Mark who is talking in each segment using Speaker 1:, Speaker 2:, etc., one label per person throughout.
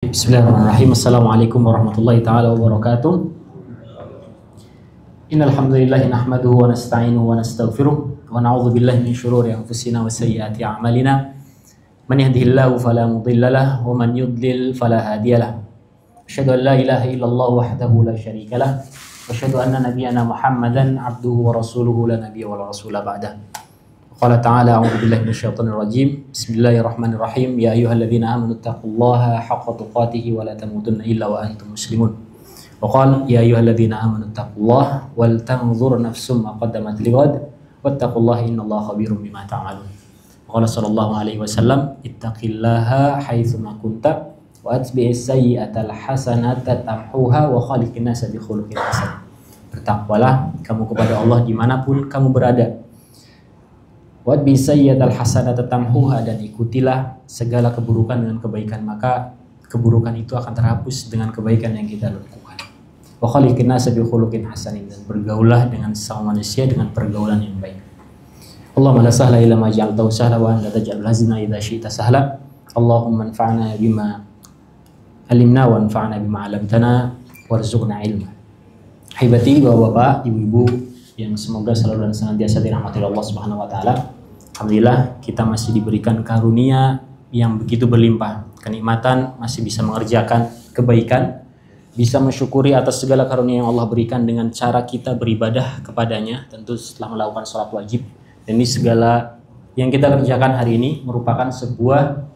Speaker 1: Bismillahirrahmanirrahim. Assalamualaikum warahmatullahi taala wabarakatuh. Innal hamdalillah nahmaduhu wa nasta'inuhu wa nastaghfiruh wa na'udzu billahi min shururi anfusina wa sayyiati a'malina. Man yahdihillahu fala mudilla lahu wa man yudlil fala hadiyalah. Asyhadu an la ilaha illallah wahdahu la syarika lah wa asyhadu anna nabiyyana Muhammadan abduhu wa rasuluhu la nabiyya wa la rasula ba'dah. Qala ta'ala a'udzu billahi minasyaitonir rajim. Bismillahirrahmanirrahim. Ya ayyuhalladzina amanu taqullaha haqqa tuqatih wa la tamutunna illa wa antum muslimun. Wa qala ya ayyuhalladzina amanu taqullaha wal tanzur nafsum ma qaddamat lighad wattaqullaha innallaha khabirum bima ta'malun. Qala sallallahu alaihi wasallam ittaqillaha haitsu ma kunta wa atbi'is sayyi'atal hasanata tamhuha wa khaliqin nasa bi khuluqin hasan. Bertakwalah kamu kepada Allah dimanapun kamu berada. Wat bisayyatal hasanata tamhuha, dan ikutilah segala keburukan dengan kebaikan, maka keburukan itu akan terhapus dengan kebaikan yang kita lakukan. Wa khaliqin nasa bi khuluqin hasanin, dan bergaulah dengan sesama manusia dengan pergaulan yang baik. Allahumma la sahla illa ma ja'altahu sahla wa anta taj'alul hazna idza syi'ta sahla. Allahumma anfa'na bima 'allimna wa anfa'na bima 'allamtana warzuqna ilma. Haibati bapak-bapak, ibu-ibu yang semoga selalu dan senantiasa dirahmati Allah Subhanahu wa taala. Alhamdulillah kita masih diberikan karunia yang begitu berlimpah, kenikmatan, masih bisa mengerjakan kebaikan, bisa mensyukuri atas segala karunia yang Allah berikan dengan cara kita beribadah kepadanya, tentu setelah melakukan sholat wajib. Dan ini segala yang kita kerjakan hari ini merupakan sebuah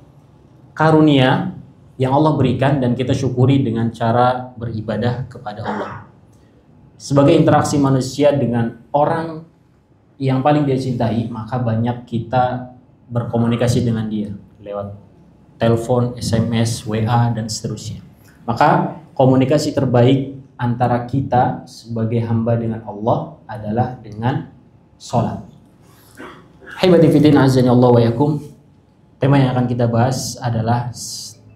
Speaker 1: karunia yang Allah berikan dan kita syukuri dengan cara beribadah kepada Allah. Sebagai interaksi manusia dengan orang yang paling dia cintai, maka banyak kita berkomunikasi dengan dia lewat telepon, SMS, WA, dan seterusnya. Maka komunikasi terbaik antara kita sebagai hamba dengan Allah adalah dengan sholat. Haibati fiddin azani Allah wa yakum. Tema yang akan kita bahas adalah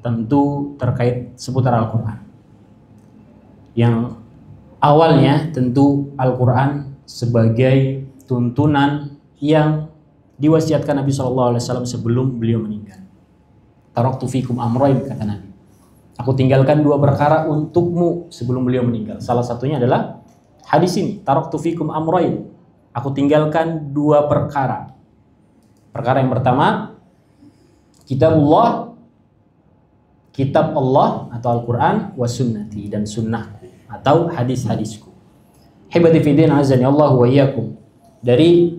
Speaker 1: tentu terkait seputar Al-Quran. Yang awalnya tentu Al-Quran sebagai tuntunan yang diwasiatkan Nabi SAW sebelum beliau meninggal. Taraktu fikum amrayn, kata Nabi. Aku tinggalkan dua perkara untukmu sebelum beliau meninggal. Salah satunya adalah hadis ini, taraktu fikum amrayn. Aku tinggalkan dua perkara. Perkara yang pertama, kitab Allah atau Al-Quran wa sunnati, dan sunnahku atau hadis-hadisku. Hibati fiddin azani Allah wa iyyakum. Dari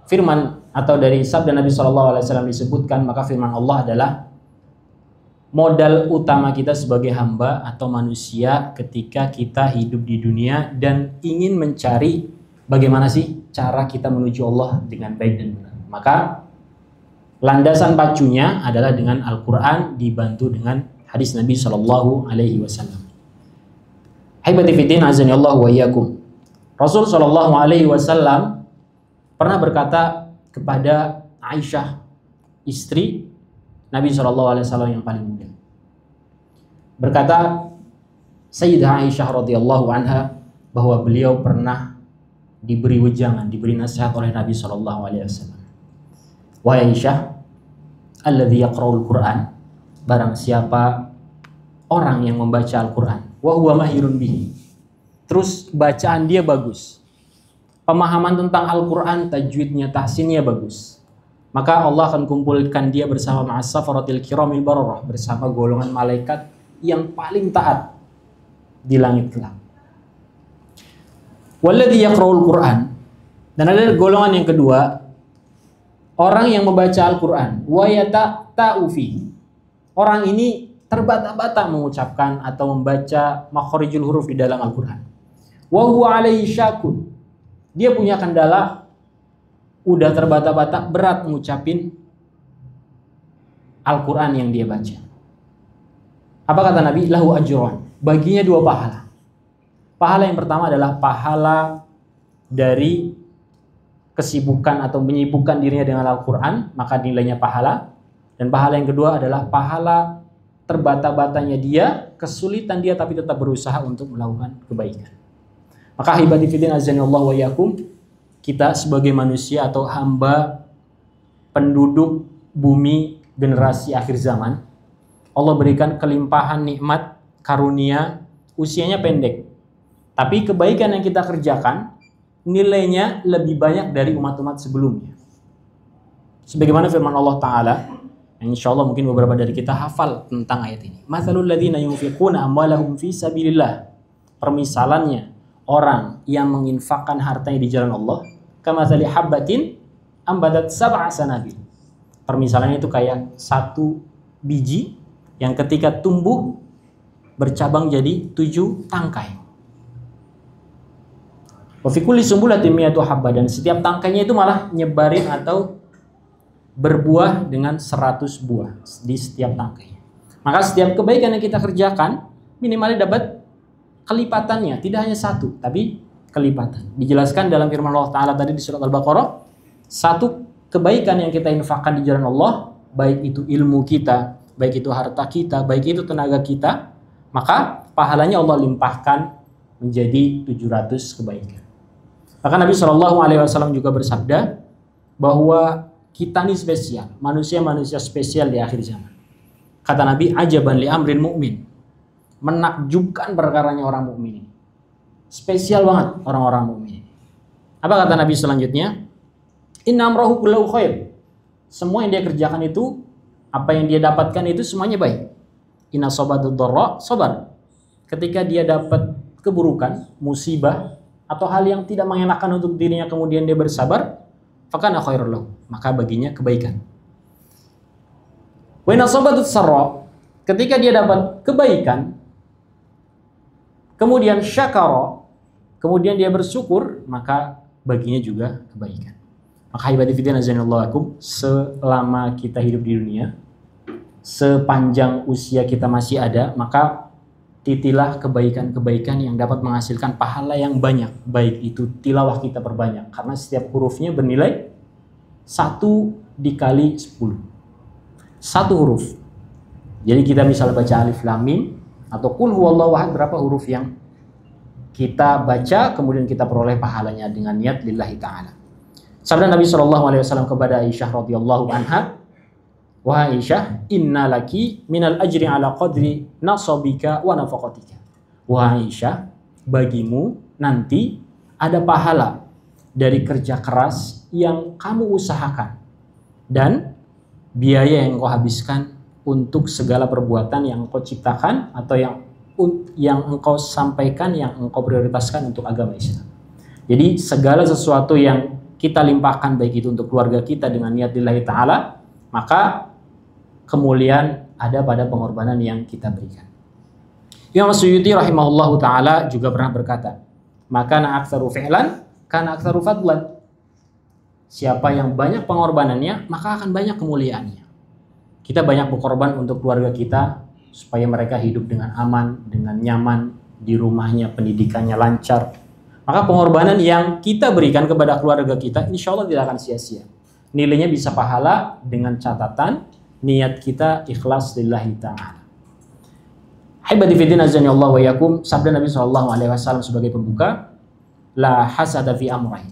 Speaker 1: firman atau dari sabda Nabi SAW disebutkan, maka firman Allah adalah modal utama kita sebagai hamba atau manusia ketika kita hidup di dunia dan ingin mencari bagaimana sih cara kita menuju Allah dengan baik dan benar. Maka landasan pacunya adalah dengan Al-Quran dibantu dengan hadis Nabi SAW. Haibati fiddin azani Allah wa iyyakum. Rasul SAW pernah berkata kepada Aisyah, istri Nabi SAW yang paling muda. Berkata Sayyidah Aisyah radhiyallahu anha bahwa beliau pernah diberi wejangan, diberi nasihat oleh Nabi SAW. Wahai Aisyah, alladzi yaqra'ul Qur'an, barang siapa orang yang membaca Al-Quran, wa huwa mahirun bihi, terus bacaan dia bagus, pemahaman tentang Al-Quran, tajwidnya, tahsinnya bagus, maka Allah akan kumpulkan dia bersama ma'as safaratil kiramil bararah, bersama golongan malaikat yang paling taat di langit kelak. Walladzi yaqra'ul Qur'an, dan ada golongan yang kedua, orang yang membaca Al-Quran, wa yata'u fihi, orang ini terbata-bata mengucapkan atau membaca makharijul huruf di dalam Al-Quran. Wa huwa alaihi syakun, dia punya kendala, udah terbata-bata, berat mengucapin Al-Quran yang dia baca. Apa kata Nabi? Lahu ajran, baginya dua pahala. Pahala yang pertama adalah pahala dari kesibukan atau menyibukkan dirinya dengan Al-Quran, maka nilainya pahala. Dan pahala yang kedua adalah pahala terbata-batanya dia, kesulitan dia tapi tetap berusaha untuk melakukan kebaikan. Maka hibati fiddin azani Allah wa iyyakum, kita sebagai manusia atau hamba penduduk bumi generasi akhir zaman, Allah berikan kelimpahan nikmat, karunia, usianya pendek. Tapi kebaikan yang kita kerjakan nilainya lebih banyak dari umat-umat sebelumnya. Sebagaimana firman Allah Ta'ala, yang insya Allah mungkin beberapa dari kita hafal tentang ayat ini. Mathalul ladzina yunfiquna amwalahum fi sabilillah. Permisalannya orang yang menginfakkan hartanya di jalan Allah, kamathali habbatin ambadat sab'a sanabil. Permisalannya itu kayak satu biji yang ketika tumbuh bercabang jadi 7 tangkai. Wa fi kulli sumbulatin mi'atu habba, dan setiap tangkainya itu malah nyebarin atau berbuah dengan 100 buah di setiap tangkainya. Maka setiap kebaikan yang kita kerjakan minimalnya dapat kelipatannya, tidak hanya satu tapi kelipatan. Dijelaskan dalam firman Allah Ta'ala tadi di surat Al-Baqarah, satu kebaikan yang kita infakkan di jalan Allah, baik itu ilmu kita, baik itu harta kita, baik itu tenaga kita, maka pahalanya Allah limpahkan menjadi 700 kebaikan. Maka Nabi SAW juga bersabda bahwa kita ini spesial, manusia-manusia spesial di akhir zaman. Kata Nabi, ajaban li amrin mu'min, menakjubkan perkaranya orang mukmin ini. Spesial banget orang-orang mukmin. Apa kata Nabi selanjutnya? Inna amrahu kullahu khair. Semua yang dia kerjakan itu, apa yang dia dapatkan itu semuanya baik. Inna sabadud dharra sabar. Ketika dia dapat keburukan, musibah, atau hal yang tidak mengenakan untuk dirinya, kemudian dia bersabar, fakana khairul lahu, maka baginya kebaikan. Wa inna sabadud sarra, ketika dia dapat kebaikan, kemudian syakara, kemudian dia bersyukur, maka baginya juga kebaikan. Maka ibadi fiddin azanillahu, selama kita hidup di dunia, sepanjang usia kita masih ada, maka titilah kebaikan-kebaikan yang dapat menghasilkan pahala yang banyak. Baik itu tilawah kita perbanyak, karena setiap hurufnya bernilai 1 dikali 10. 1 huruf. Jadi kita misalnya baca alif lam mim atau qul huwallahu ahad, berapa huruf yang kita baca kemudian kita peroleh pahalanya dengan niat lillahi ta'ala. Sabda Nabi SAW kepada Aisyah radhiyallahu anha, wahai Aisyah, inna laki minal ajri ala qadri nasabika wa nafaqatika. Wahai Aisyah, bagimu nanti ada pahala dari kerja keras yang kamu usahakan dan biaya yang kau habiskan untuk segala perbuatan yang engkau ciptakan atau yang engkau sampaikan, yang engkau prioritaskan untuk agama Islam. Jadi segala sesuatu yang kita limpahkan, baik itu untuk keluarga kita dengan niat lillahi ta'ala, maka kemuliaan ada pada pengorbanan yang kita berikan. Imam Suyuti rahimahullahu ta'ala juga pernah berkata, maka na aktsaru fi'lan kana aktsaru fadlan. Siapa yang banyak pengorbanannya, maka akan banyak kemuliaannya. Kita banyak berkorban untuk keluarga kita supaya mereka hidup dengan aman, dengan nyaman, di rumahnya pendidikannya lancar. Maka pengorbanan yang kita berikan kepada keluarga kita insya Allah tidak akan sia-sia. Nilainya bisa pahala dengan catatan niat kita ikhlas lillahi ta'ala. Haibadi fiddin azani Allah wa yakum, sabda Nabi SAW sebagai pembuka, la hasada fi amrain.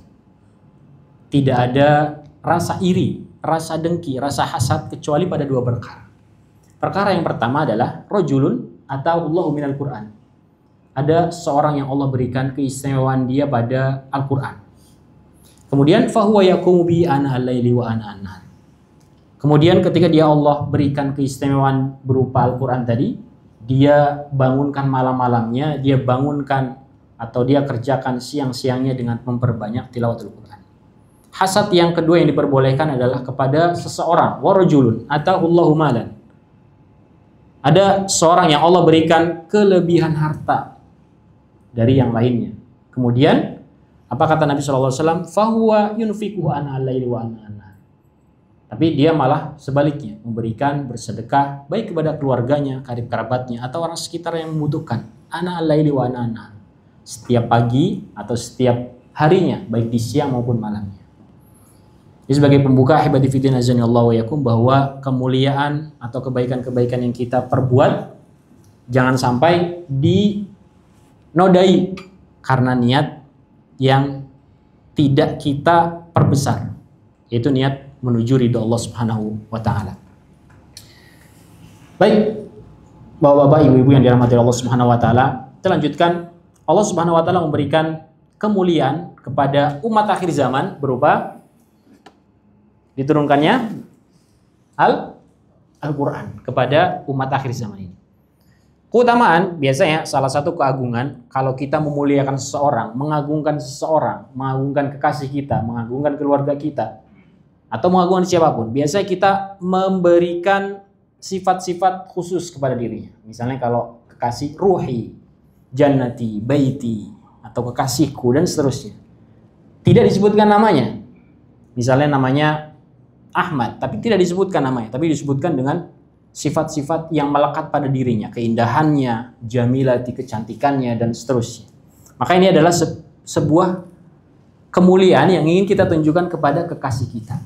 Speaker 1: Tidak ada rasa iri, rasa dengki, rasa hasad kecuali pada 2 perkara. Perkara yang pertama adalah rajulun ata'allahu minal Qur'an. Ada seorang yang Allah berikan keistimewaan dia pada Al-Qur'an. Kemudian fahuwa yaqumu bi ana al-laili wa ana an-nahar. Kemudian ketika dia Allah berikan keistimewaan berupa Al-Quran tadi, dia bangunkan malam-malamnya, dia bangunkan atau dia kerjakan siang-siangnya dengan memperbanyak tilawat Al-Quran. Hasad yang kedua yang diperbolehkan adalah kepada seseorang, warajulun atahullahu malan. Ada seorang yang Allah berikan kelebihan harta dari yang lainnya. Kemudian apa kata Nabi SAW? Fahuwa yunfiquhu ana al-laili wa ana an-nahar. Tapi dia malah sebaliknya, memberikan bersedekah baik kepada keluarganya, karib kerabatnya, atau orang sekitar yang membutuhkan. Ana al-laili wa ana an-nahar. Setiap pagi atau setiap harinya, baik di siang maupun malamnya. Jadi sebagai pembuka, hibadi fiddin azanillahu wa yakum, bahwa kemuliaan atau kebaikan-kebaikan yang kita perbuat jangan sampai dinodai karena niat yang tidak kita perbesar, yaitu niat menuju ridho Allah Subhanahu wa taala. Baik, Bapak-bapak, ibu-ibu yang dirahmati Allah Subhanahu wa taala, kita lanjutkan. Allah Subhanahu wa taala memberikan kemuliaan kepada umat akhir zaman berupa diturunkannya Al-Qur'an kepada umat akhir zaman ini. Keutamaan biasanya salah satu keagungan kalau kita memuliakan seseorang, mengagungkan seseorang, mengagungkan kekasih kita, mengagungkan keluarga kita, atau mengagungkan siapapun. Biasanya kita memberikan sifat-sifat khusus kepada dirinya. Misalnya kalau kekasih ruhi, jannati, baiti, atau kekasihku dan seterusnya. Tidak disebutkan namanya. Misalnya namanya Ahmad, tapi tidak disebutkan namanya, tapi disebutkan dengan sifat-sifat yang melekat pada dirinya, keindahannya, jamilati, kecantikannya dan seterusnya. Maka ini adalah sebuah kemuliaan yang ingin kita tunjukkan kepada kekasih kita.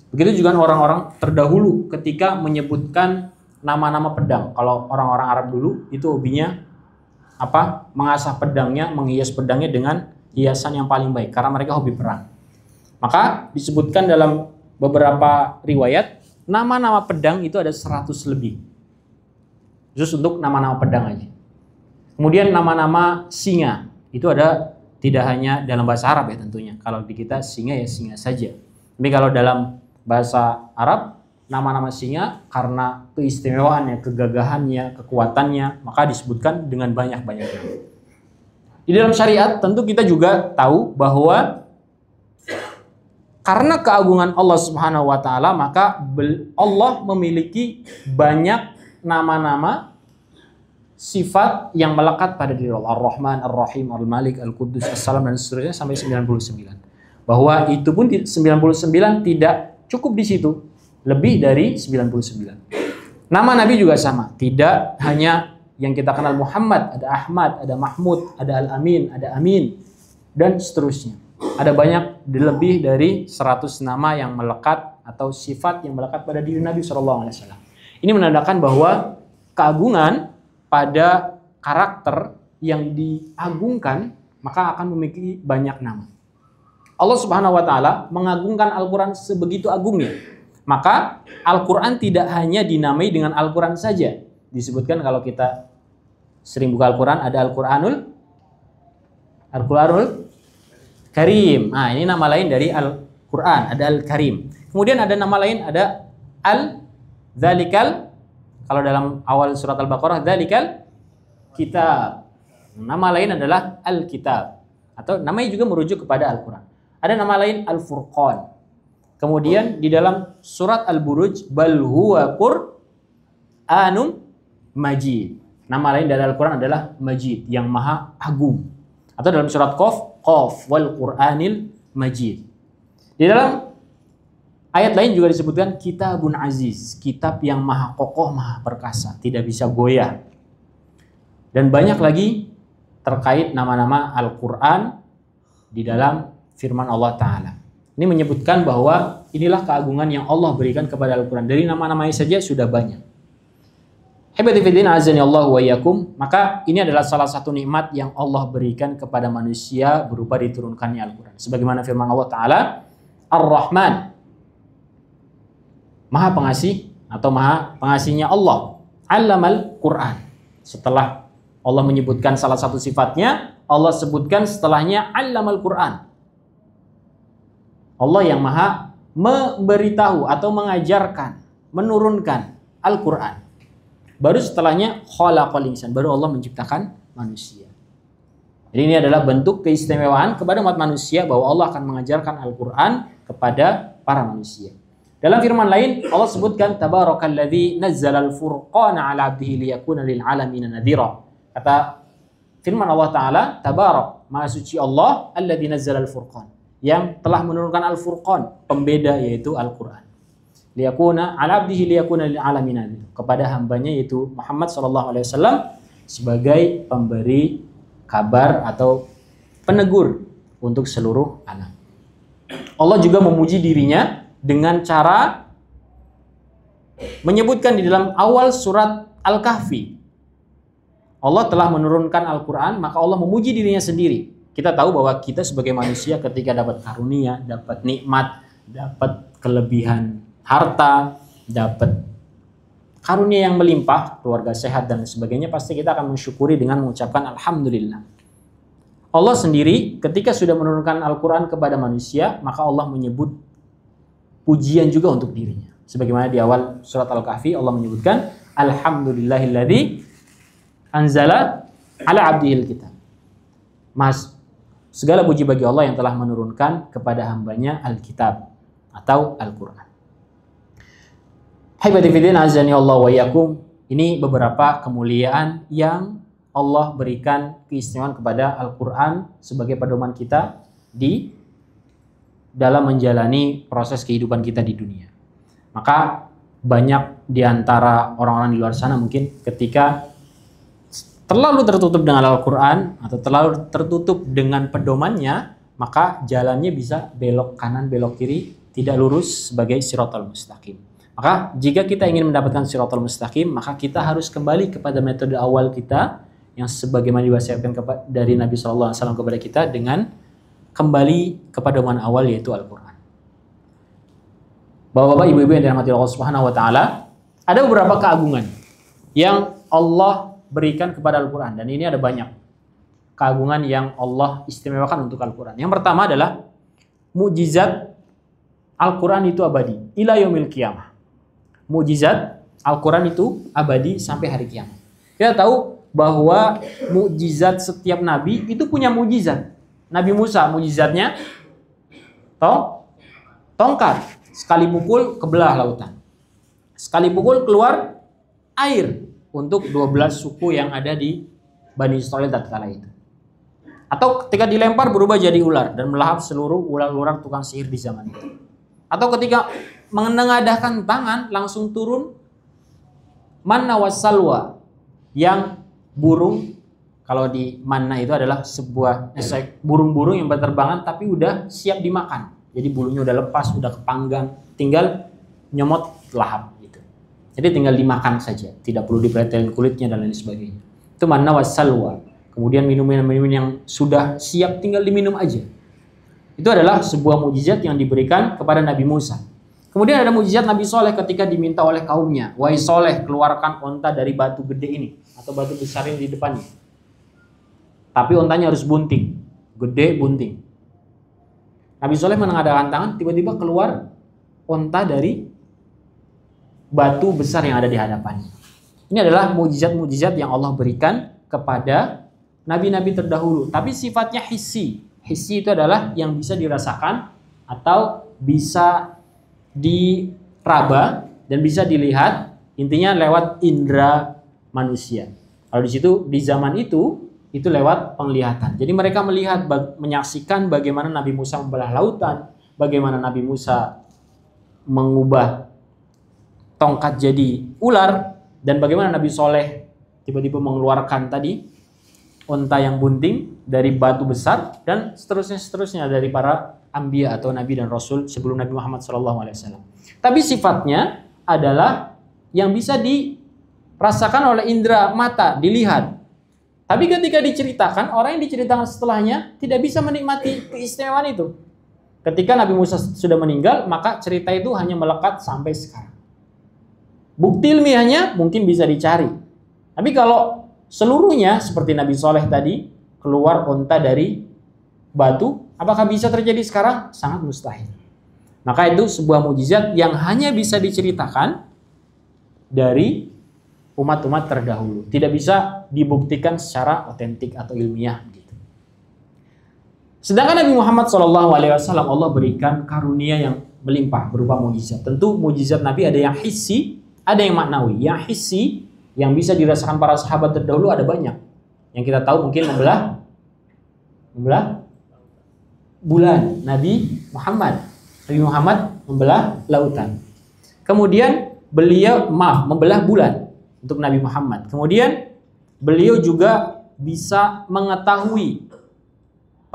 Speaker 1: Begitu juga orang-orang terdahulu ketika menyebutkan nama-nama pedang. Kalau orang-orang Arab dulu itu hobinya apa? Mengasah pedangnya, menghias pedangnya dengan hiasan yang paling baik karena mereka hobi perang. Maka disebutkan dalam beberapa riwayat nama-nama pedang itu ada 100 lebih. Khusus untuk nama-nama pedang aja. Kemudian nama-nama singa itu ada tidak hanya dalam bahasa Arab ya tentunya. Kalau di kita singa ya singa saja. Tapi kalau dalam bahasa Arab, nama-nama singa karena keistimewaannya, kegagahannya, kekuatannya, maka disebutkan dengan banyak-banyaknya. Di dalam syariat tentu kita juga tahu bahwa karena keagungan Allah Subhanahu wa taala, maka Allah memiliki banyak nama-nama sifat yang melekat pada diri Allah. Ar-Rahman, Ar-Rahim, Al-Malik, Al-Quddus, As-Salam dan seterusnya sampai 99. Bahwa itu pun 99 tidak cukup di situ, lebih dari 99. Nama Nabi juga sama, tidak hanya yang kita kenal Muhammad, ada Ahmad, ada Mahmud, ada Al-Amin, ada Amin, dan seterusnya. Ada banyak lebih dari 100 nama yang melekat atau sifat yang melekat pada diri Nabi SAW. Ini menandakan bahwa keagungan pada karakter yang diagungkan maka akan memiliki banyak nama. Allah Subhanahu wa taala mengagungkan Al-Qur'an sebegitu agungnya. Maka Al-Qur'an tidak hanya dinamai dengan Al-Qur'an saja. Disebutkan kalau kita sering buka Al-Qur'an ada Al-Qur'anul Karim. Nah, ini nama lain dari Al-Qur'an, ada Al-Karim. Kemudian ada nama lain ada Al-Dzalikal. Kalau dalam awal surat Al-Baqarah Dzalikal Kitab. Nama lain adalah Al-Kitab atau namanya juga merujuk kepada Al-Qur'an. Ada nama lain Al-Furqan. Kemudian di dalam surat Al-Buruj bal huwa Qur'anum Majid. Nama lain dari Al-Qur'an adalah Majid, yang maha agung. Atau dalam surat Qaf wal Qur'anil Majid. Di dalam ayat lain juga disebutkan Kitabun Aziz, kitab yang maha kokoh, maha perkasa, tidak bisa goyah. Dan banyak lagi terkait nama-nama Al-Qur'an di dalam firman Allah Ta'ala. Ini menyebutkan bahwa inilah keagungan yang Allah berikan kepada Al-Quran. Dari nama-namanya saja sudah banyak. Hibadifidin azani Allah wa yakum. Maka ini adalah salah satu nikmat yang Allah berikan kepada manusia berupa diturunkannya Al-Quran. Sebagaimana firman Allah Ta'ala, Ar-Rahman, maha pengasih atau maha pengasihnya Allah. Allamal Quran. Setelah Allah menyebutkan salah satu sifatnya, Allah sebutkan setelahnya Allamal Quran. Allah yang maha memberitahu atau mengajarkan, menurunkan Al-Quran. Baru setelahnya khalaqal insan, baru Allah menciptakan manusia. Jadi ini adalah bentuk keistimewaan kepada umat manusia bahwa Allah akan mengajarkan Al-Quran kepada para manusia. Dalam firman lain Allah sebutkan tabarakalladzi nazzalal furqana ala 'abdihi liyakuna lil 'alamin nadhira. Kata firman Allah Ta'ala, tabarak, maha suci Allah alladzi nazzalal furqan, yang telah menurunkan Al-Furqan, pembeda yaitu Al-Quran. Liyakuna ala 'abdihi liyakuna lil 'alamin, kepada hambanya yaitu Muhammad SAW sebagai pemberi kabar atau penegur untuk seluruh alam. Allah juga memuji dirinya dengan cara menyebutkan di dalam awal surat Al-Kahfi. Allah telah menurunkan Al-Quran, maka Allah memuji dirinya sendiri. Kita tahu bahwa kita sebagai manusia ketika dapat karunia, dapat nikmat, dapat kelebihan harta, dapat karunia yang melimpah, keluarga sehat dan sebagainya, pasti kita akan mensyukuri dengan mengucapkan alhamdulillah. Allah sendiri ketika sudah menurunkan Al-Quran kepada manusia, maka Allah menyebut pujian juga untuk dirinya. Sebagaimana di awal surat Al-Kahfi Allah menyebutkan alhamdulillahilladzi anzala ala abdihil kitab. Segala puji bagi Allah yang telah menurunkan kepada hambanya Alkitab atau Al-Quran. Haibati fiddin azani Allah wa yakum. Ini beberapa kemuliaan yang Allah berikan keistimewaan kepada Al-Quran sebagai pedoman kita di dalam menjalani proses kehidupan kita di dunia. Maka banyak di antara orang-orang di luar sana mungkin ketika terlalu tertutup dengan Al-Quran atau terlalu tertutup dengan pedomannya, maka jalannya bisa belok kanan, belok kiri, tidak lurus sebagai siratal mustaqim. Maka jika kita ingin mendapatkan siratal mustaqim, maka kita harus kembali kepada metode awal kita yang sebagaimana diwasiatkan dari Nabi SAW kepada kita dengan kembali kepada pedoman awal yaitu Al-Quran. Bapak-bapak, ibu-ibu yang dirahmati Allah Subhanahu wa taala, ada beberapa keagungan yang Allah berikan kepada Al-Quran, dan ini ada banyak keagungan yang Allah istimewakan untuk Al-Quran. Yang pertama adalah mukjizat Al-Quran itu abadi ila yaumil qiyamah. Mukjizat Al-Quran itu abadi sampai hari kiamat. Kita tahu bahwa mukjizat setiap nabi itu punya mukjizat. Nabi Musa mukjizatnya tongkat, sekali pukul kebelah lautan. Sekali pukul keluar air untuk 12 suku yang ada di Bani Israil tatkala itu. Atau ketika dilempar berubah jadi ular dan melahap seluruh ular-ular tukang sihir di zaman itu. Atau ketika menengadahkan tangan langsung turun manna wassalwa, yang burung, kalau di manna itu adalah sebuah burung-burung yang berterbangan tapi udah siap dimakan. Jadi bulunya udah lepas, udah kepanggang, tinggal nyomot lahap gitu. Jadi tinggal dimakan saja, tidak perlu dipretelin kulitnya dan lain sebagainya. Itu manna wassalwa. Kemudian minuman yang sudah siap tinggal diminum aja. Itu adalah sebuah mukjizat yang diberikan kepada Nabi Musa. Kemudian ada mukjizat Nabi Soleh ketika diminta oleh kaumnya, wahai Soleh, keluarkan onta dari batu gede ini atau batu besar ini di depannya. Tapi ontanya harus bunting, gede bunting. Nabi Soleh menengadahkan tangan, tiba-tiba keluar onta dari batu besar yang ada di hadapannya. Ini adalah mukjizat-mukjizat yang Allah berikan kepada nabi-nabi terdahulu. Tapi sifatnya hissi. Hissi itu adalah yang bisa dirasakan atau bisa diraba dan bisa dilihat, intinya lewat indera manusia. Kalau di situ di zaman itu lewat penglihatan. Jadi mereka melihat, menyaksikan bagaimana Nabi Musa membelah lautan, bagaimana Nabi Musa mengubah tongkat jadi ular, dan bagaimana Nabi Soleh tiba-tiba mengeluarkan tadi onta yang bunting dari batu besar, dan seterusnya dari para anbiya atau nabi dan rasul sebelum Nabi Muhammad SAW. Tapi sifatnya adalah yang bisa dirasakan oleh indera mata, dilihat. Tapi ketika diceritakan, orang yang diceritakan setelahnya tidak bisa menikmati keistimewaan itu. Ketika Nabi Musa sudah meninggal, maka cerita itu hanya melekat sampai sekarang. Bukti ilmiahnya mungkin bisa dicari. Tapi kalau seluruhnya seperti Nabi Soleh tadi, keluar onta dari batu, apakah bisa terjadi sekarang? Sangat mustahil. Maka itu sebuah mukjizat yang hanya bisa diceritakan dari umat-umat terdahulu. Tidak bisa dibuktikan secara otentik atau ilmiah. Gitu. Sedangkan Nabi Muhammad SAW Allah berikan karunia yang melimpah berupa mukjizat. Tentu mukjizat Nabi ada yang hissi, ada yang maknawi. Yang hissi yang bisa dirasakan para sahabat terdahulu ada banyak. Yang kita tahu mungkin membelah bulan. Nabi Muhammad membelah lautan. Kemudian beliau membelah bulan untuk Nabi Muhammad. Kemudian beliau juga bisa mengetahui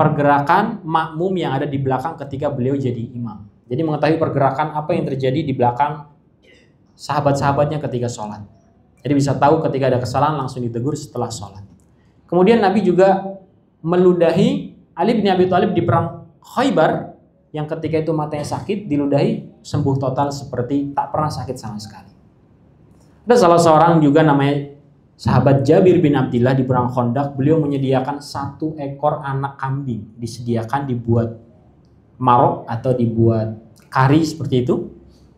Speaker 1: pergerakan makmum yang ada di belakang ketika beliau jadi imam. Jadi mengetahui pergerakan apa yang terjadi di belakang sahabat-sahabatnya ketika sholat. Jadi bisa tahu ketika ada kesalahan langsung ditegur setelah sholat. Kemudian Nabi juga meludahi Ali bin Abi Thalib di perang Khaybar, yang ketika itu matanya sakit, diludahi sembuh total seperti tak pernah sakit sama sekali. Ada salah seorang juga namanya sahabat Jabir bin Abdillah di perang Khandaq, beliau menyediakan 1 ekor anak kambing, disediakan dibuat marok atau dibuat kari seperti itu.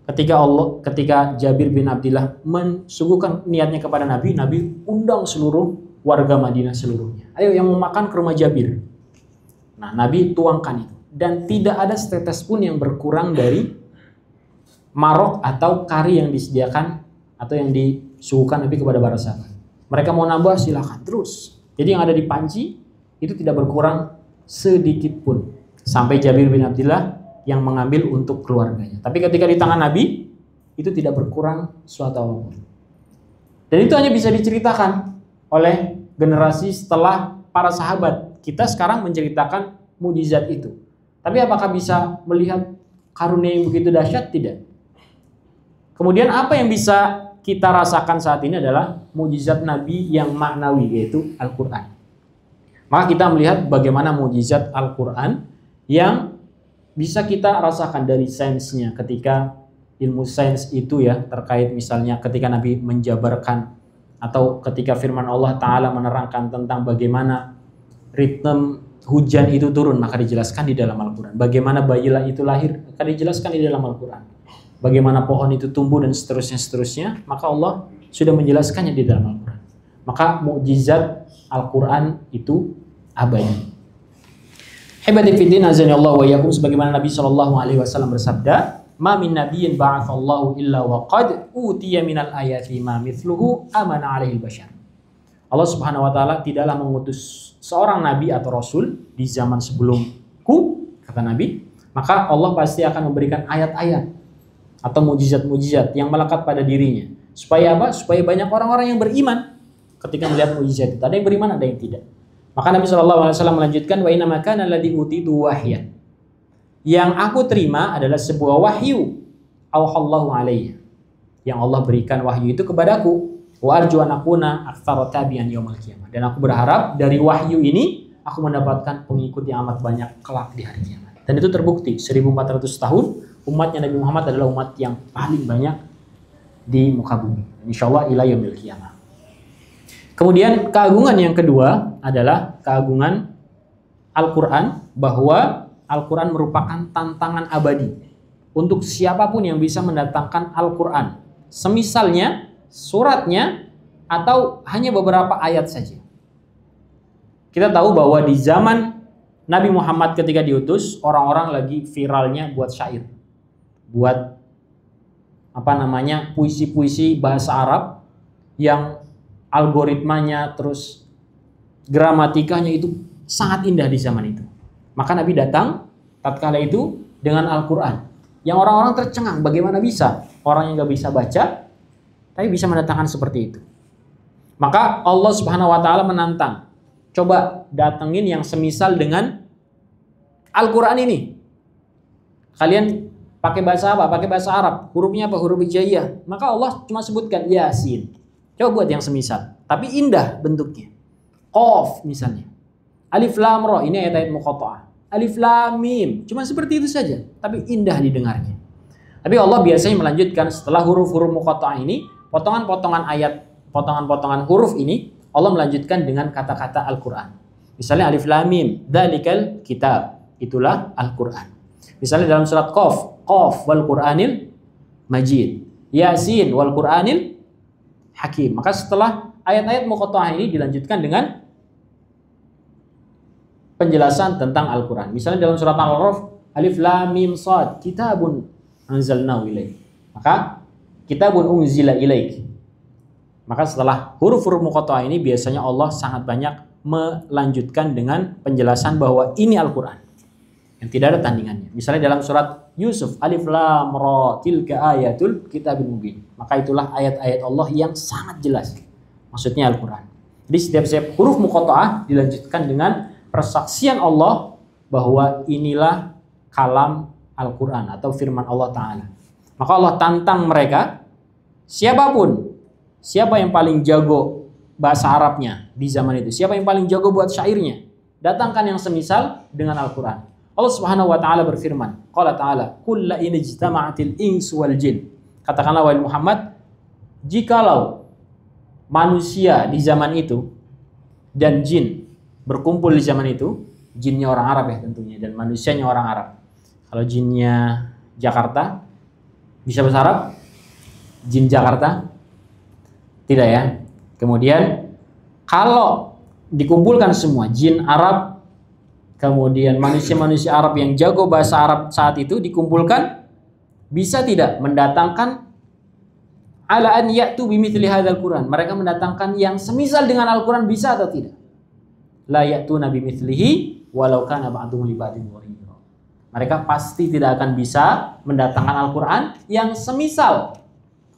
Speaker 1: Ketika Jabir bin Abdillah mensuguhkan niatnya kepada Nabi, Nabi undang seluruh warga Madinah seluruhnya. Ayo yang mau makan ke rumah Jabir. Nah, Nabi tuangkan itu. Dan tidak ada setetes pun yang berkurang dari marok atau kari yang disediakan atau yang disuguhkan Nabi kepada para sahabat. Mereka mau nambah silakan terus. Jadi yang ada di panci itu tidak berkurang sedikit pun. Sampai Jabir bin Abdillah yang mengambil untuk keluarganya. Tapi ketika di tangan Nabi, itu tidak berkurang suatu apapun. Dan itu hanya bisa diceritakan oleh generasi setelah para sahabat. Kita sekarang menceritakan mukjizat itu. Tapi apakah bisa melihat karunia yang begitu dahsyat? Tidak. Kemudian apa yang bisa kita rasakan saat ini adalah mukjizat Nabi yang maknawi, yaitu Al-Quran. Maka kita melihat bagaimana mukjizat Al-Quran yang bisa kita rasakan dari sainsnya, ketika ilmu sains itu ya, terkait misalnya ketika Nabi menjabarkan atau ketika firman Allah Ta'ala menerangkan tentang bagaimana ritme hujan itu turun, maka dijelaskan di dalam Al-Quran. Bagaimana bayilah itu lahir, maka dijelaskan di dalam Al-Quran. Bagaimana pohon itu tumbuh dan seterusnya, maka Allah sudah menjelaskannya di dalam Al-Quran. Maka mukjizat Al-Quran itu abadi. Hibati fiddin azanillahu wa iyyakum, sebagaimana Nabi SAW bersabda, "Ma min nabiyyin ba'atsallahu illa wa qad utiya minal ayati ma mithluhu amana 'alaihi al-bashar." Allah Subhanahu wa taala tidaklah mengutus seorang nabi atau rasul di zaman sebelumku, kata Nabi, maka Allah pasti akan memberikan ayat-ayat atau mukjizat-mukjizat yang melekat pada dirinya. Supaya apa? Supaya banyak orang-orang yang beriman ketika melihat mukjizat itu. Ada yang beriman, ada yang tidak. Maka Nabi SAW melanjutkan, wa inna makana alladhi utitu wahyan. Yang aku terima adalah sebuah wahyu. Auhallahu alayya. Yang Allah berikan wahyu itu kepadaku. Wa arju an akuna aktsara tabi'an yaumil qiyamah. Dan aku berharap dari wahyu ini aku mendapatkan pengikut yang amat banyak kelak di hari kiamat. Dan itu terbukti 1400 tahun umatnya Nabi Muhammad adalah umat yang paling banyak di muka bumi. Insyaallah ila yaumil qiyamah. Kemudian keagungan yang kedua adalah keagungan Al-Quran, bahwa Al-Quran merupakan tantangan abadi untuk siapapun yang bisa mendatangkan Al-Quran. Semisalnya, suratnya, atau hanya beberapa ayat saja. Kita tahu bahwa di zaman Nabi Muhammad ketika diutus, orang-orang lagi viralnya buat syair. Buat puisi-puisi bahasa Arab yang algoritmanya terus gramatikanya itu sangat indah di zaman itu. Maka Nabi datang tatkala itu dengan Al-Quran yang orang-orang tercengang, bagaimana bisa orang yang gak bisa baca tapi bisa mendatangkan seperti itu. Maka Allah Subhanahu wa taala menantang, coba datengin yang semisal dengan Al-Quran ini. Kalian pakai bahasa apa? Pakai bahasa Arab. Hurufnya apa? Huruf hijaiyah. Maka Allah cuma sebutkan Yasin. Coba buat yang semisal, tapi indah bentuknya. Qaf misalnya. Alif Lam Ra, ini ayat-ayat muqatta'ah. Alif Lam Mim, cuma seperti itu saja, tapi indah didengarnya. Tapi Allah biasanya melanjutkan setelah huruf-huruf muqatta'ah ini, potongan-potongan ayat, potongan-potongan huruf ini, Allah melanjutkan dengan kata-kata Al-Quran. Misalnya Alif Lam Mim, dzalikal kitab, itulah Al-Quran. Misalnya dalam surat Qaf, Qaf wal Qur'anil Majid, Yasin wal Qur'anil Hakim. Maka setelah ayat-ayat muqatta'ah ini dilanjutkan dengan penjelasan tentang Al-Quran. Misalnya dalam surat Al-A'raf, Alif Lam Mim Shad, kitabun anzalnahu ilaik. Maka kitabun unzila ilaik. Maka setelah huruf-huruf muqatta'ah ini biasanya Allah sangat banyak melanjutkan dengan penjelasan bahwa ini Al-Quran yang tidak ada tandingannya. Misalnya dalam surat Yusuf, Alif Lam Ra, tilka ayatul kitabil mubin. Maka itulah ayat-ayat Allah yang sangat jelas. Maksudnya Al-Quran. Jadi setiap huruf muqatta'ah dilanjutkan dengan persaksian Allah bahwa inilah kalam Al-Quran atau firman Allah Ta'ala. Maka Allah tantang mereka, siapapun, siapa yang paling jago bahasa Arabnya di zaman itu, siapa yang paling jago buat syairnya, datangkan yang semisal dengan Al-Quran. Allah Subhanahu wa taala berfirman, qala ta'ala, "Qul la in ijtama'atil insu wal jin." Katakanlah wahai Muhammad, jikalau manusia di zaman itu dan jin berkumpul di zaman itu, jinnya orang Arab ya tentunya dan manusianya orang Arab. Kalau jinnya Jakarta bisa bahasa Arab? Jin Jakarta? Tidak ya. Kemudian kalau dikumpulkan semua jin Arab, kemudian manusia-manusia Arab yang jago bahasa Arab saat itu dikumpulkan, bisa tidak mendatangkan ala an ya'tu bimithli hadzal Qur'an? Mereka mendatangkan yang semisal dengan Al-Qur'an, bisa atau tidak? La ya'tuna bimithlihi walau kana ba'dhum li ba'dhin dhahira. Mereka pasti tidak akan bisa mendatangkan Al-Qur'an yang semisal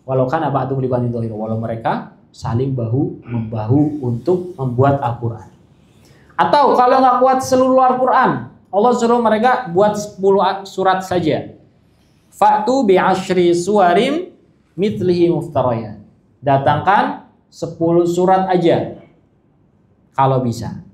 Speaker 1: walau kana ba'dhum li ba'dhin dhahira, walau mereka saling bahu membahu untuk membuat Al-Qur'an. Atau kalau nggak kuat seluruh Al-Qur'an, Allah suruh mereka buat 10 surat saja. Fa'tu bi'ashri suwarim mithlihi muftarayat. Datangkan 10 surat aja kalau bisa.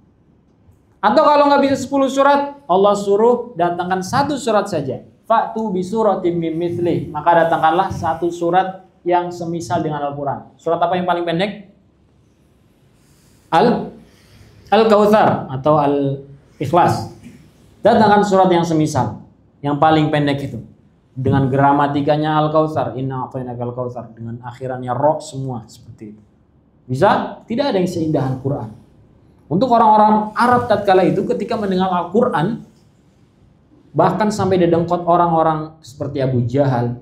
Speaker 1: Atau kalau nggak bisa 10 surat, Allah suruh datangkan 1 surat saja. Fa'tu bi suratim mim mithlih. Maka datangkanlah 1 surat yang semisal dengan Al-Qur'an. Surat apa yang paling pendek? Al-Kautsar atau Al-Ikhlas. Datangkan surat yang semisal, yang paling pendek itu. Dengan gramatikanya Al-Kautsar, inna a'tainakal kautsar, dengan akhirannya ra semua seperti itu. Bisa? Tidak ada yang seindah Al-Qur'an. Untuk orang-orang Arab tatkala itu ketika mendengar Al-Qur'an, bahkan sampai didengkot orang-orang seperti Abu Jahal,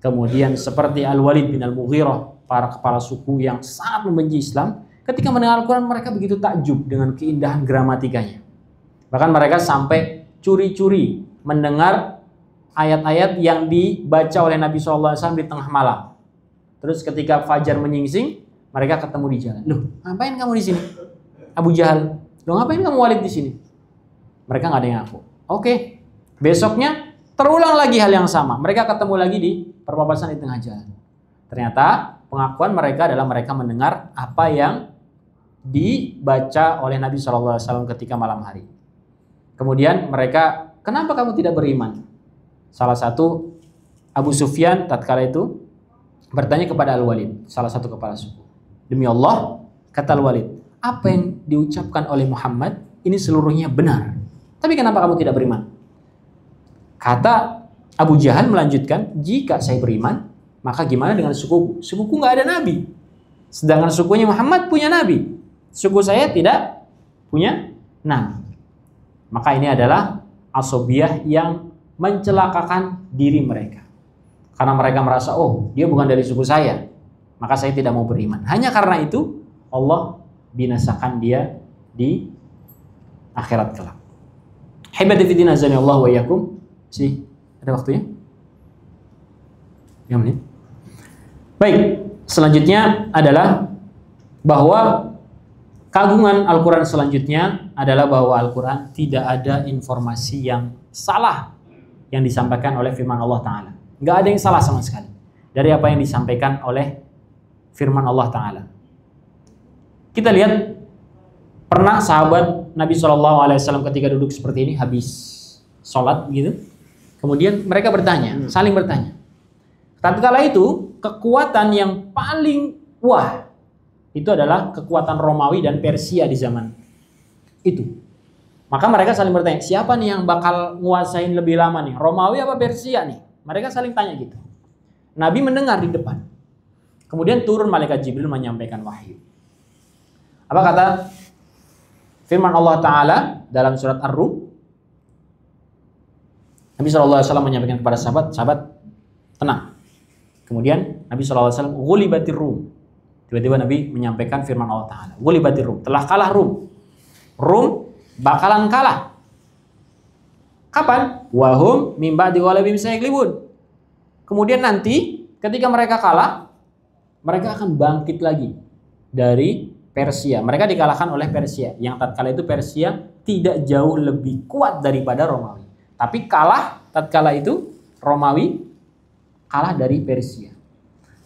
Speaker 1: kemudian seperti Al-Walid bin Al-Mughirah, para kepala suku yang sangat membenci Islam, ketika mendengar Al-Qur'an mereka begitu takjub dengan keindahan gramatikanya. Bahkan mereka sampai curi-curi mendengar ayat-ayat yang dibaca oleh Nabi SAW di tengah malam. Terus ketika fajar menyingsing, mereka ketemu di jalan. Loh, ngapain kamu di sini? Abu Jahal, loh ngapain kamu Walid di sini? Mereka nggak ada yang ngaku. Oke, besoknya terulang lagi hal yang sama. Mereka ketemu lagi di perpapasan di tengah jalan. Ternyata pengakuan mereka adalah mereka mendengar apa yang dibaca oleh Nabi SAW ketika malam hari. Kemudian mereka, kenapa kamu tidak beriman? Salah satu Abu Sufyan tatkala itu bertanya kepada Al-Walid, salah satu kepala suku. Demi Allah, kata Al-Walid, apa yang diucapkan oleh Muhammad ini seluruhnya benar. Tapi kenapa kamu tidak beriman? Kata Abu Jahal melanjutkan, jika saya beriman, maka gimana dengan sukuku? Sukuku nggak ada nabi. Sedangkan sukunya Muhammad punya nabi. Suku saya tidak punya nabi. Maka ini adalah asobiyah yang mencelakakan diri mereka. Karena mereka merasa, oh dia bukan dari suku saya, maka saya tidak mau beriman. Hanya karena itu Allah binasakan dia di akhirat kelak. Hibati fiddin azani Allah wa iyyakum. Sih, ada waktunya? 3 menit. Baik, selanjutnya adalah bahwa kagungan Al-Quran selanjutnya adalah bahwa Al-Quran tidak ada informasi yang salah yang disampaikan oleh firman Allah Ta'ala. Nggak ada yang salah sama sekali dari apa yang disampaikan oleh firman Allah Ta'ala. Kita lihat, pernah sahabat Nabi SAW ketika duduk seperti ini, habis sholat gitu, kemudian mereka bertanya, saling bertanya. Tatkala itu, kekuatan yang paling wah, itu adalah kekuatan Romawi dan Persia di zaman itu. Maka mereka saling bertanya, siapa nih yang bakal nguasain lebih lama nih? Romawi apa Persia nih? Mereka saling tanya gitu. Nabi mendengar di depan. Kemudian turun malaikat Jibril menyampaikan wahyu. Apa kata firman Allah Ta'ala dalam surat Ar-Rum? Nabi SAW menyampaikan kepada sahabat, tenang. Kemudian Nabi SAW, ghulibatir Rum. Tiba-tiba Nabi menyampaikan firman Allah Ta'ala, ghulibatir Rum, telah kalah Rum. Rum bakalan kalah. Kapan? Wahum min ba'di ghalabihim sayaglibun. Kemudian nanti ketika mereka kalah, mereka akan bangkit lagi dari Persia. Mereka dikalahkan oleh Persia. Yang tatkala itu Persia tidak jauh lebih kuat daripada Romawi. Tapi kalah tatkala itu Romawi kalah dari Persia.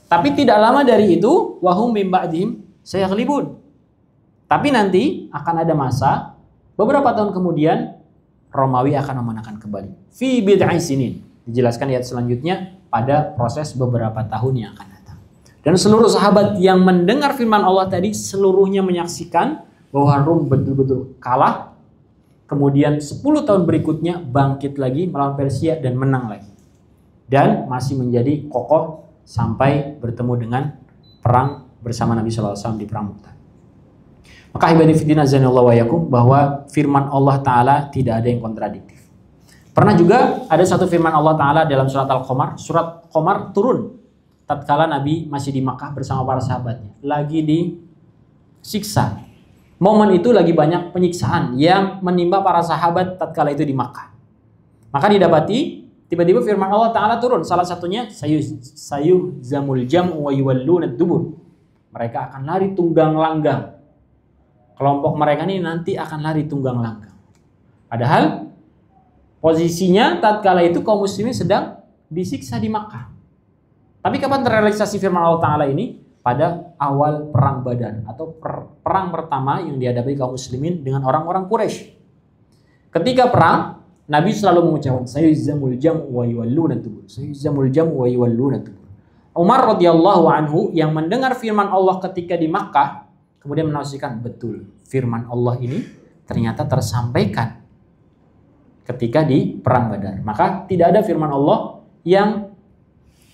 Speaker 1: Tapi tidak lama dari itu wahum min ba'dihim sayaglibun. Tapi nanti akan ada masa beberapa tahun kemudian Romawi akan memenangkan kembali. Fi bid'i sinin. Dijelaskan ayat selanjutnya pada proses beberapa tahun yang akan datang. Dan seluruh sahabat yang mendengar firman Allah tadi seluruhnya menyaksikan bahwa Rum betul-betul kalah. Kemudian 10 tahun berikutnya bangkit lagi melawan Persia dan menang lagi. Dan masih menjadi kokoh sampai bertemu dengan perang bersama Nabi SAW di Perang Mu'tah. Maka ibadifidina zanillahu wa yakum, bahwa firman Allah Ta'ala tidak ada yang kontradiktif. Pernah juga ada satu firman Allah Ta'ala dalam surat Al-Qamar. Surat Qamar turun tatkala Nabi masih di Makkah bersama para sahabatnya. Lagi disiksa. Momen itu lagi banyak penyiksaan yang menimpa para sahabat tatkala itu di Makkah. Maka didapati tiba-tiba firman Allah Ta'ala turun. Salah satunya zamul jam'u wa yuwalluna dubur. Mereka akan lari tunggang langgang. Kelompok mereka ini nanti akan lari tunggang langgang. Padahal posisinya tatkala itu kaum muslimin sedang disiksa di Makkah. Tapi kapan terrealisasi firman Allah Ta'ala ini? Pada awal perang Badar atau perang pertama yang dihadapi kaum muslimin dengan orang-orang Quraisy. Ketika perang, Nabi selalu mengucapkan sayuzzamul jam'u wa yuwalluna dubur. Sayuzzamul jam'u wa yuwalluna dubur. Umar radhiyallahu anhu yang mendengar firman Allah ketika di Makkah kemudian menafsirkan, betul, firman Allah ini ternyata tersampaikan ketika di perang Badar. Maka tidak ada firman Allah yang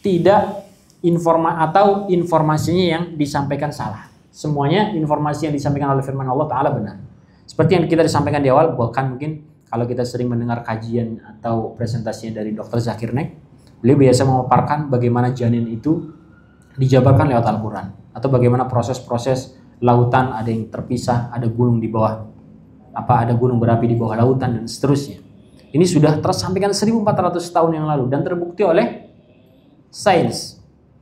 Speaker 1: tidak informasinya yang disampaikan salah. Semuanya informasi yang disampaikan oleh firman Allah Ta'ala benar. Seperti yang kita disampaikan di awal, bahkan mungkin kalau kita sering mendengar kajian atau presentasinya dari Dr. Zakir Naik, beliau biasa memaparkan bagaimana janin itu dijabarkan lewat Al-Quran. Atau bagaimana proses-proses lautan, ada yang terpisah, ada gunung di bawah, ada gunung berapi di bawah lautan, dan seterusnya. Ini sudah tersampaikan 1400 tahun yang lalu dan terbukti oleh sains.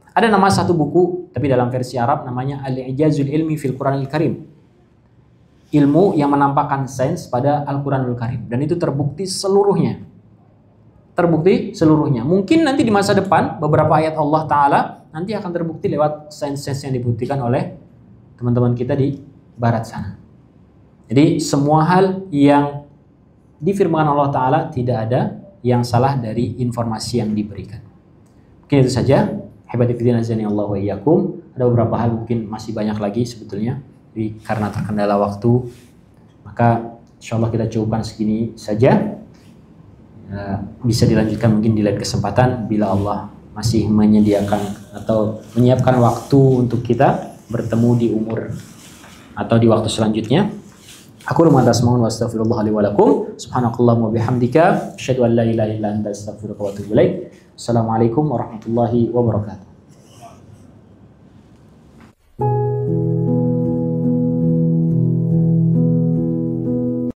Speaker 1: Ada nama satu buku, tapi dalam versi Arab namanya Al-Ijazul Ilmi fil Quranil Karim. Ilmu yang menampakkan sains pada Al-Quranul Karim. Dan itu terbukti seluruhnya. Terbukti seluruhnya. Mungkin nanti di masa depan, beberapa ayat Allah Ta'ala nanti akan terbukti lewat sains-sains yang dibuktikan oleh teman-teman kita di barat sana. Jadi semua hal yang difirmankan Allah Ta'ala tidak ada yang salah dari informasi yang diberikan. Mungkin itu saja. Hebadifidina zanillahu wa iyyakum. Ada beberapa hal mungkin masih banyak lagi sebetulnya. Jadi karena terkendala waktu, maka insyaallah kita cukupkan segini saja. Bisa dilanjutkan mungkin di lain kesempatan bila Allah masih menyediakan atau menyiapkan waktu untuk kita bertemu di umur atau di waktu selanjutnya. Aku rumah tasmaun wa astaghfirullah li wa lakum. Subhanakallahumma bihamdika asyhadu an la ilaha illa anta astaghfiruka wa atubu ilaik. Assalamualaikum warahmatullahi wabarakatuh.